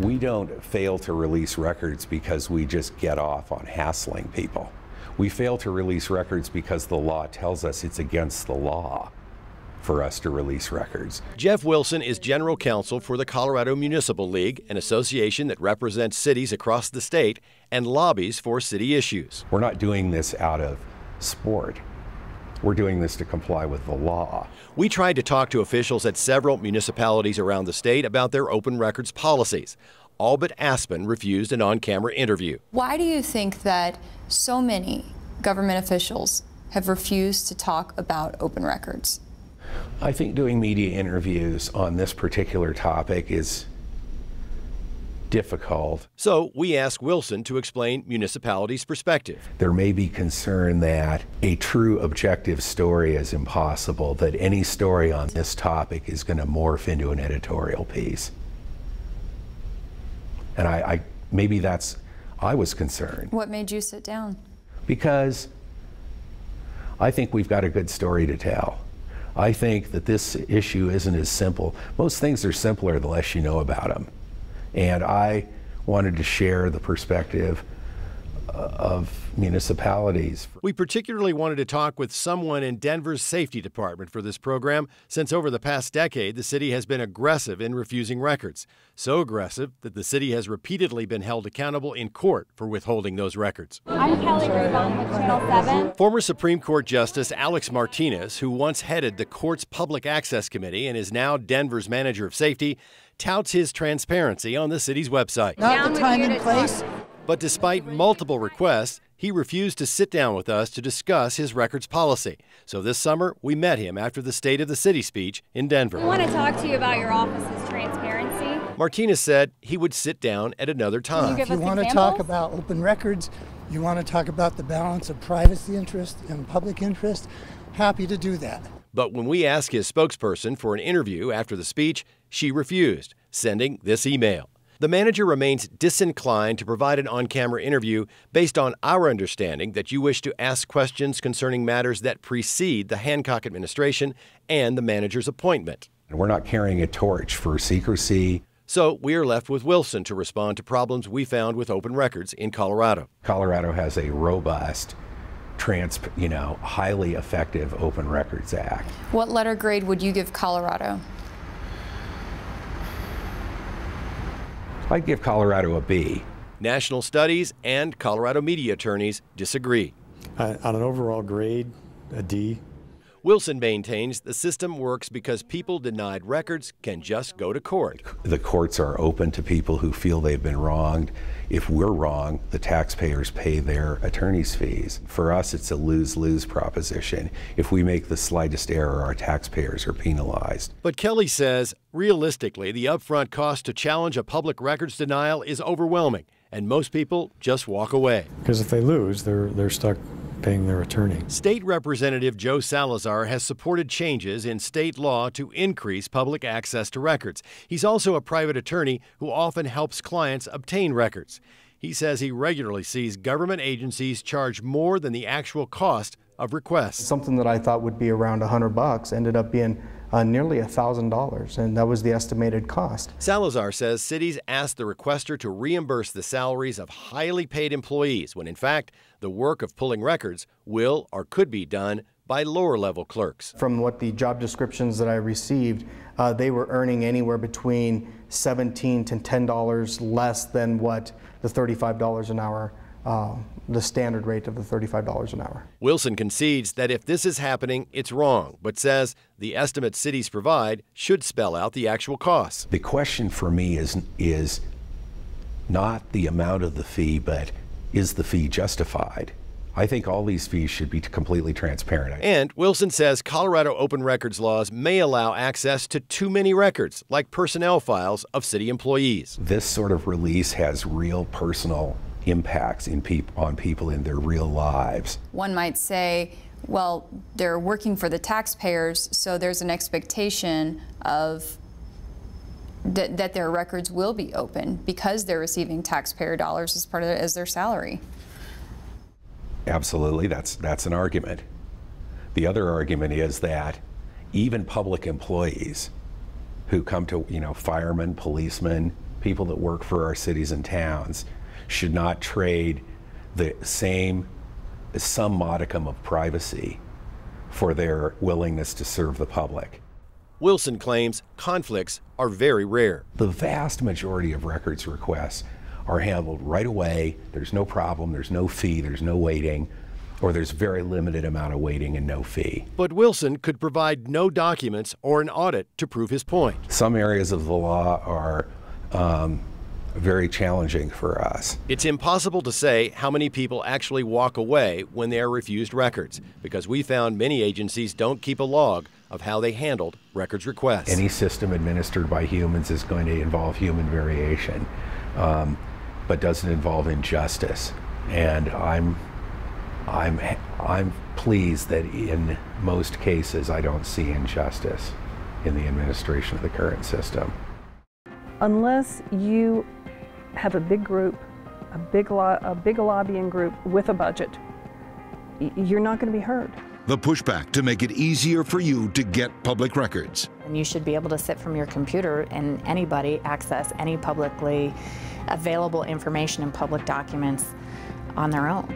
We don't fail to release records because we just get off on hassling people. We fail to release records because the law tells us it's against the law for us to release records. Jeff Wilson is general counsel for the Colorado Municipal League, an association that represents cities across the state and lobbies for city issues. We're not doing this out of sport. We're doing this to comply with the law. We tried to talk to officials at several municipalities around the state about their open records policies. All but Aspen refused an on-camera interview. Why do you think that so many government officials have refused to talk about open records? I think doing media interviews on this particular topic is difficult. So we asked Wilson to explain municipalities' perspective. There may be concern that a true objective story is impossible, that any story on this topic is going to morph into an editorial piece. And I was concerned. What made you sit down? Because I think we've got a good story to tell. I think that this issue isn't as simple. Most things are simpler the less you know about them. And I wanted to share the perspective of municipalities. We particularly wanted to talk with someone in Denver's safety department for this program, since over the past decade, the city has been aggressive in refusing records. So aggressive that the city has repeatedly been held accountable in court for withholding those records. I'm Kelly Grabon with Channel 7. Former Supreme Court Justice Alex Martinez, who once headed the court's Public Access Committee and is now Denver's manager of safety, touts his transparency on the city's website. Not the time and place. But despite multiple requests, he refused to sit down with us to discuss his records policy. So this summer, we met him after the State of the City speech in Denver. I want to talk to you about your office's transparency. Martinez said he would sit down at another time. If you want to talk about open records, you want to talk about the balance of privacy interest and public interest, happy to do that. But when we asked his spokesperson for an interview after the speech, she refused, sending this email. The manager remains disinclined to provide an on-camera interview based on our understanding that you wish to ask questions concerning matters that precede the Hancock administration and the manager's appointment. We're not carrying a torch for secrecy. So we are left with Wilson to respond to problems we found with open records in Colorado. Colorado has a robust, highly effective Open Records Act. What letter grade would you give Colorado? I'd give Colorado a B. National studies and Colorado media attorneys disagree. On an overall grade, a D. Wilson maintains the system works because people denied records can just go to court. The courts are open to people who feel they've been wronged. If we're wrong, the taxpayers pay their attorney's fees. For us, it's a lose-lose proposition. If we make the slightest error, our taxpayers are penalized. But Kelly says, realistically, the upfront cost to challenge a public records denial is overwhelming, and most people just walk away. Because if they lose, they're stuck paying their attorney. State Representative Joe Salazar has supported changes in state law to increase public access to records. He's also a private attorney who often helps clients obtain records. He says he regularly sees government agencies charge more than the actual cost of requests. Something that I thought would be around $100 ended up being nearly $1,000, and that was the estimated cost. Salazar says cities ask the requester to reimburse the salaries of highly paid employees when in fact the work of pulling records will or could be done by lower-level clerks. From what the job descriptions that I received, they were earning anywhere between $17 to $10 less than what the $35 an hour, the standard rate of the $35 an hour. Wilson concedes that if this is happening, it's wrong, but says the estimates cities provide should spell out the actual costs. The question for me is not the amount of the fee, but is the fee justified? I think all these fees should be completely transparent. And Wilson says Colorado open records laws may allow access to too many records, like personnel files of city employees. This sort of release has real personal impacts on people in their real lives. One might say, well, they're working for the taxpayers, so there's an expectation of that their records will be open because they're receiving taxpayer dollars as part of as their salary. Absolutely, that's an argument. The other argument is that even public employees who come to, firemen, policemen, people that work for our cities and towns should not trade some modicum of privacy for their willingness to serve the public. Wilson claims conflicts are very rare. The vast majority of records requests are handled right away. There's no problem, there's no fee, there's no waiting, or there's very limited amount of waiting and no fee. But Wilson could provide no documents or an audit to prove his point. Some areas of the law are very challenging for us. It's impossible to say how many people actually walk away when they are refused records, because we found many agencies don't keep a log of how they handled records requests. Any system administered by humans is going to involve human variation, but doesn't involve injustice. And I'm pleased that in most cases I don't see injustice in the administration of the current system. Unless you have a big group, a big lobbying group with a budget, you're not going to be heard. The pushback to make it easier for you to get public records. And you should be able to sit from your computer and anybody access any publicly available information and public documents on their own.